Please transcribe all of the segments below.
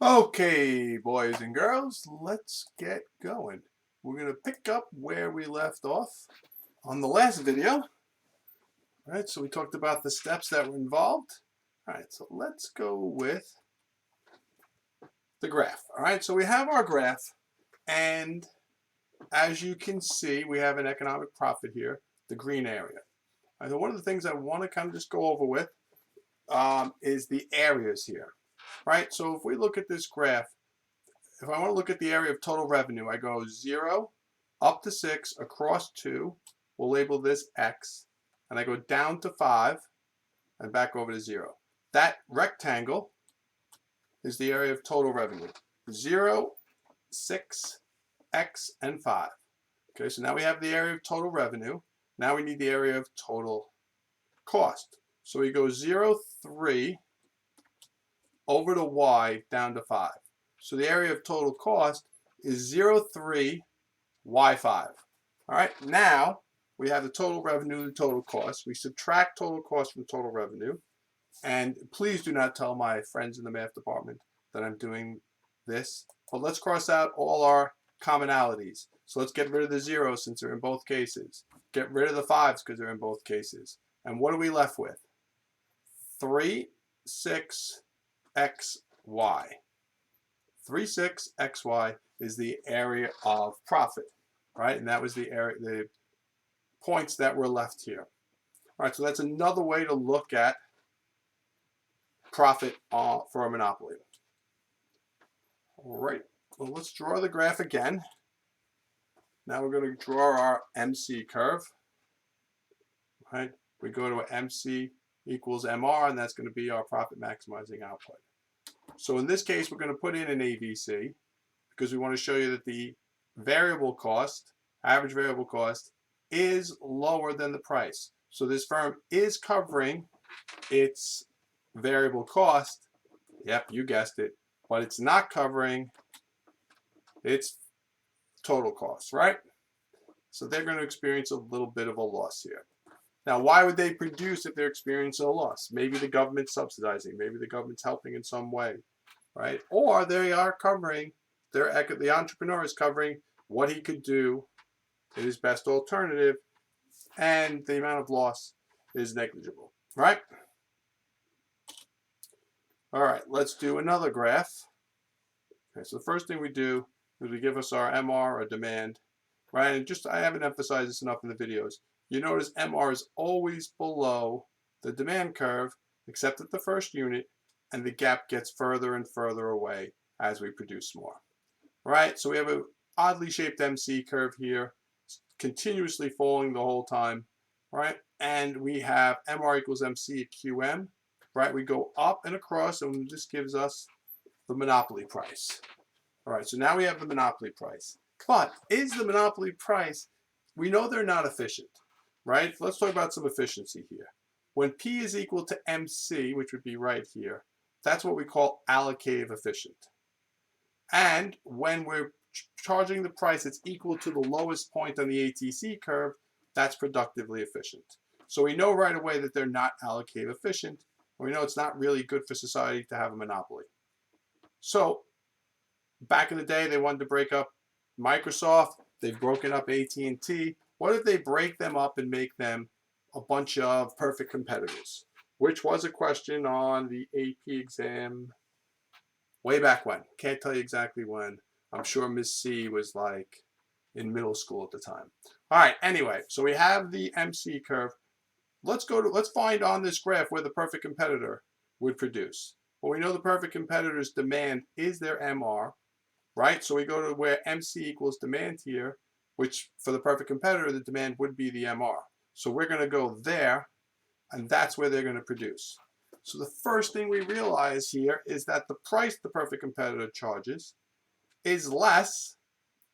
Okay, boys and girls, let's get going. We're going to pick up where we left off on the last video. All right, so we talked about the steps that were involved. All right, so let's go with the graph. All right, so we have our graph, and as you can see, we have an economic profit here, the green area. All right, so one of the things I want to kind of just go over with is the areas here. All right, so if we look at this graph, if I want to look at the area of total revenue, I go 0 up to 6 across 2. We'll label this X. And I go down to 5 and back over to 0. That rectangle is the area of total revenue. 0, 6, X, and 5. Okay, so now we have the area of total revenue. Now we need the area of total cost. So we go 0, 3 over to Y down to 5. So the area of total cost is 0, 3, Y 5. All right, now we have the total revenue and the total cost. We subtract total cost from total revenue. And please do not tell my friends in the math department that I'm doing this. But let's cross out all our commonalities. So let's get rid of the zeros since they're in both cases. Get rid of the 5s because they're in both cases. And what are we left with? 3, 6, X, Y. 3, 6, X, Y is the area of profit, right? And that was the area, the points that were left here. All right, so that's another way to look at profit for a monopoly. All right, well, let's draw the graph again. Now we're going to draw our MC curve. All right, we go to MC equals MR, and that's going to be our profit maximizing output. So in this case, we're going to put in an ABC because we want to show you that the variable cost, average variable cost, is lower than the price. So this firm is covering its variable cost. Yep, you guessed it. But it's not covering its total cost, right? So they're going to experience a little bit of a loss here. Now, why would they produce if they're experiencing a loss? Maybe the government's subsidizing. Maybe the government's helping in some way, right? Or they are covering, the entrepreneur is covering what he could do in his best alternative, and the amount of loss is negligible, right? All right, let's do another graph. Okay, so the first thing we do is we give us our MR, or demand, right? And just, I haven't emphasized this enough in the videos. You notice MR is always below the demand curve, except at the first unit, and the gap gets further and further away as we produce more. Right? So we have an oddly shaped MC curve here, continuously falling the whole time, right? And we have MR equals MC at QM, right? We go up and across, and this gives us the monopoly price. All right, so now we have the monopoly price. But is the monopoly price, we know they're not efficient, right? Let's talk about some efficiency here. When P is equal to MC, which would be right here, that's what we call allocative efficient. And when we're charging the price that's equal to the lowest point on the ATC curve, that's productively efficient. So we know right away that they're not allocative efficient. We know it's not really good for society to have a monopoly. So back in the day, they wanted to break up Microsoft. They've broken up AT&T. What if they break them up and make them a bunch of perfect competitors? Which was a question on the AP exam way back when. Can't tell you exactly when. I'm sure Miss C was like in middle school at the time. All right, anyway, so we have the MC curve. Let's find on this graph where the perfect competitor would produce. Well, we know the perfect competitor's demand is their MR, right? So we go to where MC equals demand here, which for the perfect competitor, the demand would be the MR. So we're going to go there, and that's where they're going to produce. So the first thing we realize here is that the price the perfect competitor charges is less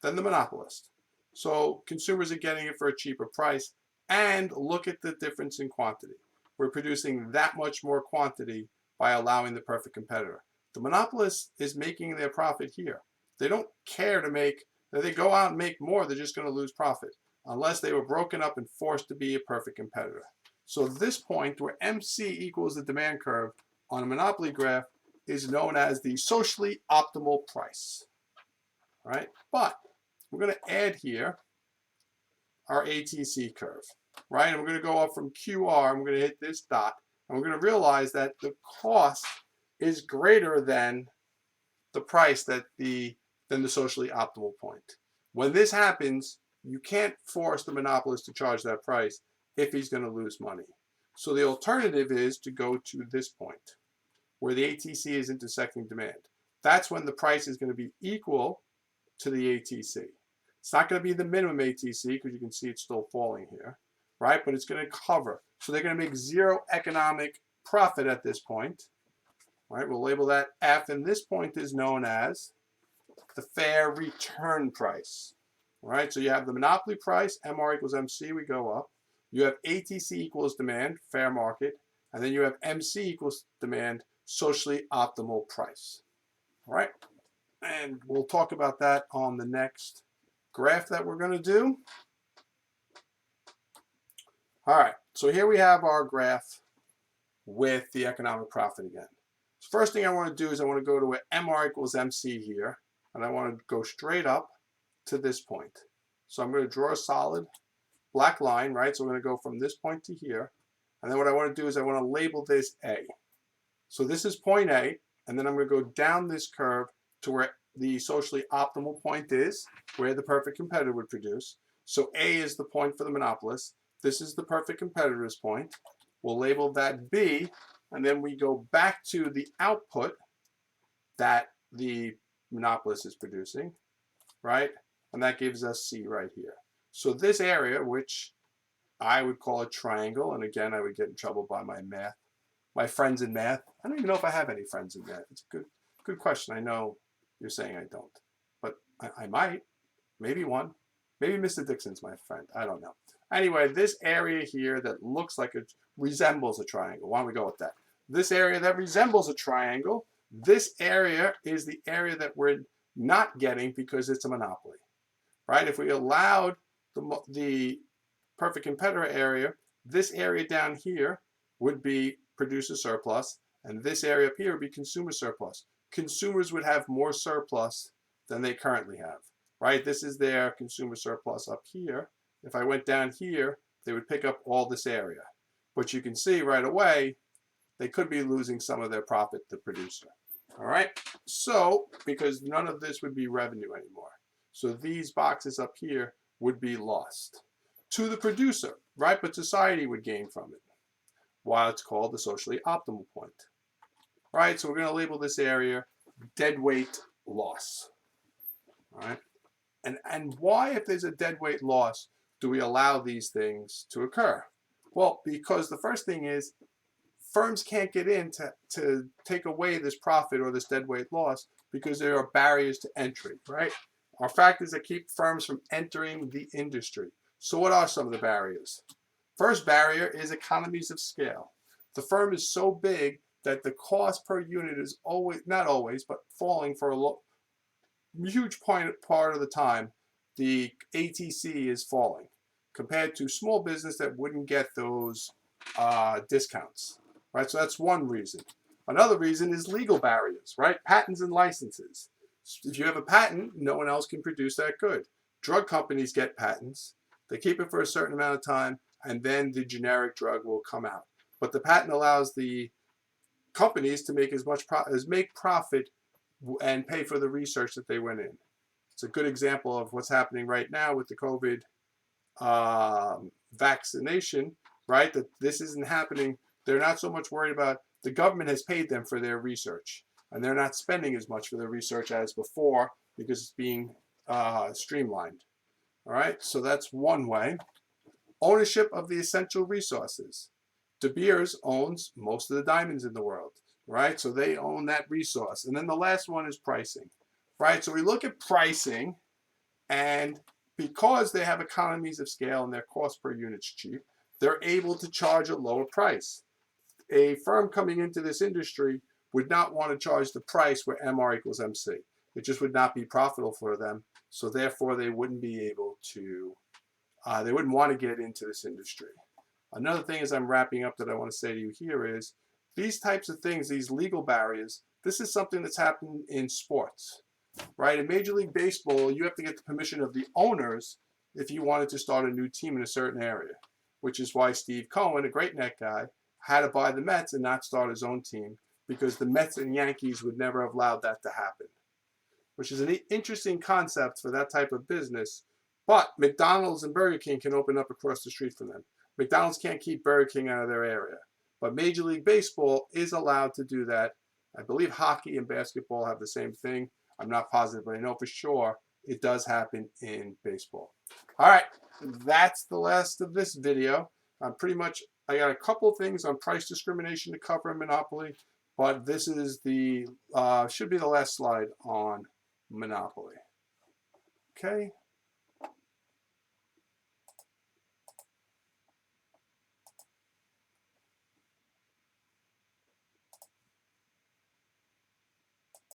than the monopolist. So consumers are getting it for a cheaper price, and look at the difference in quantity. We're producing that much more quantity by allowing the perfect competitor. The monopolist is making their profit here. They don't care to make, if they go out and make more, they're just going to lose profit unless they were broken up and forced to be a perfect competitor. So this point where MC equals the demand curve on a monopoly graph is known as the socially optimal price. All right, but we're going to add here our ATC curve, right? And we're going to go up from QR, and we're going to hit this dot, and we're going to realize that the cost is greater than the price than the socially optimal point. When this happens, you can't force the monopolist to charge that price if he's going to lose money. So the alternative is to go to this point where the ATC is intersecting demand. That's when the price is going to be equal to the ATC. It's not going to be the minimum ATC because you can see it's still falling here, right? But it's going to cover. So they're going to make zero economic profit at this point. All right, we'll label that F, and this point is known as the fair return price. All right, so you have the monopoly price, MR equals MC, we go up. You have ATC equals demand, fair market, and then you have MC equals demand, socially optimal price. All right, and we'll talk about that on the next graph that we're going to do. All right, so here we have our graph with the economic profit again. First thing I want to do is I want to go to a MR equals MC here, and I want to go straight up to this point. So I'm going to draw a solid black line, right? So I'm going to go from this point to here, and then what I want to do is I want to label this A. So this is point A, and then I'm going to go down this curve to where the socially optimal point is, where the perfect competitor would produce. So A is the point for the monopolist. This is the perfect competitor's point. We'll label that B, and then we go back to the output that the monopolist is producing, right? And that gives us C right here. So this area, which I would call a triangle, and again, I would get in trouble by my friends in math. I don't even know if I have any friends in math. It's a good question. I know you're saying I don't, but I might, maybe one. Maybe Mr. Dixon's my friend. I don't know. Anyway, this area here that looks like it resembles a triangle. Why don't we go with that? This area that resembles a triangle, this area is the area that we're not getting because it's a monopoly, right? If we allowed the perfect competitor area, this area down here would be producer surplus, and this area up here would be consumer surplus. Consumers would have more surplus than they currently have, right? This is their consumer surplus up here. If I went down here, they would pick up all this area. But you can see right away, they could be losing some of their profit, the producer. All right, so because none of this would be revenue anymore. So these boxes up here would be lost to the producer, right? But society would gain from it, while it's called the socially optimal point. All right, so we're going to label this area deadweight loss. All right, and why, if there's a deadweight loss, do we allow these things to occur? Well, because the first thing is firms can't get in to take away this profit or this deadweight loss because there are barriers to entry, right? Are factors that keep firms from entering the industry. So what are some of the barriers? First barrier is economies of scale. The firm is so big that the cost per unit is always, not always, but falling for a huge part of the time. The ATC is falling compared to small business that wouldn't get those discounts, right? So that's one reason. Another reason is legal barriers, right? Patents and licenses. If you have a patent, no one else can produce that good. Drug companies get patents. They keep it for a certain amount of time, and then the generic drug will come out. But the patent allows the companies to make make profit and pay for the research that they went in. It's a good example of what's happening right now with the COVID vaccination, right? That this isn't happening. They're not so much worried about, the government has paid them for their research, and they're not spending as much for their research as before because it's being streamlined. All right, so that's one way. Ownership of the essential resources. De Beers owns most of the diamonds in the world, right? So they own that resource. And then the last one is pricing, right? So we look at pricing, and because they have economies of scale and their cost per unit's cheap, they're able to charge a lower price. A firm coming into this industry would not want to charge the price where MR equals MC. It just would not be profitable for them. So therefore, they wouldn't be able to, they wouldn't want to get into this industry. Another thing as I'm wrapping up that I want to say to you here is these types of things, these legal barriers, this is something that's happened in sports, right? In Major League Baseball, you have to get the permission of the owners if you wanted to start a new team in a certain area, which is why Steve Cohen, a great net guy, had to buy the Mets and not start his own team, because the Mets and Yankees would never have allowed that to happen, which is an interesting concept for that type of business. But McDonald's and Burger King can open up across the street from them. McDonald's can't keep Burger King out of their area. But Major League Baseball is allowed to do that. I believe hockey and basketball have the same thing. I'm not positive, but I know for sure it does happen in baseball. All right, that's the last of this video. I got a couple things on price discrimination to cover in Monopoly, but this is should be the last slide on Monopoly. Okay.